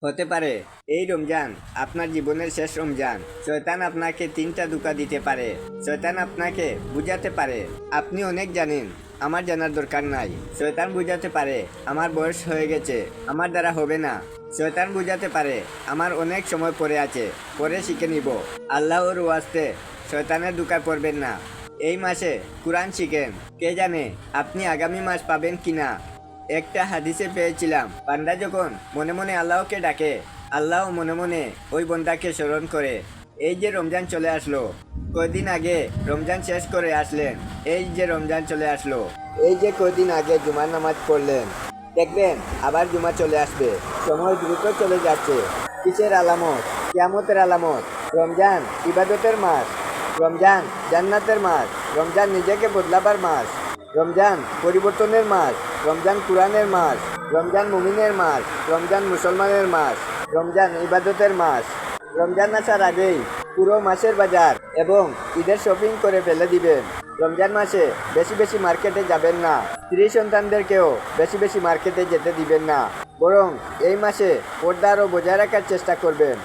হতে পারে এই রমজান আপনার জীবনের শেষ রমজান। শয়তান আপনাকে তিনটা ধোঁকা দিতে পারে। শয়তান আপনাকে বুঝাতে পারে আপনি অনেক জানেন, আমার জানার দরকার নাই। শয়তান বুঝাতে পারে আমার বয়স হয়ে গেছে, আমার দ্বারা হবে না। শয়তান বুঝাতে পারে আমার অনেক সময় পড়ে আছে, পরে শিখে নিব। আল্লাহর ওয়াস্তে শয়তানের ধোঁকায় পড়বেন না। এই মাসে কোরআন শিখেন, কে জানে আপনি আগামী মাস পাবেন কিনা। একটা হাদিসে পেয়েছিলাম, বান্দা যখন মনে মনে আল্লাহকে ডাকে, আল্লাহ মনে মনে ওই বন্দাকে স্মরণ করে। এই যে রমজান চলে আসলো, কয়দিন আগে রমজান শেষ করে আসলেন, এই যে রমজান চলে আসলো, এই যে কয়দিন আগে জুমার নামাজ পড়লেন, দেখবেন আবার জুমা চলে আসবে। সময় দ্রুত চলে যাচ্ছে। কিসের আলামত? কিয়ামতের আলামত। রমজান ইবাদতের মাস, রমজান জান্নাতের মাস, রমজান নিজেকে বদলাবার মাস, রমজান পরিবর্তনের মাস, রমজান কোরআনের মাস, রমজান মুমিনের মাস, রমজান মুসলমানের মাস, রমজান ইবাদতের মাস। রমজান আসার আগেই পুরো মাসের বাজার এবং ঈদের শপিং করে ফেলে দিবেন। রমজান মাসে বেশি বেশি মার্কেটে যাবেন না। স্ত্রী সন্তানদেরকেও বেশি বেশি মার্কেটে যেতে দিবেন না, বরং এই মাসে পর্দা আরও বজায় রাখার চেষ্টা করবেন।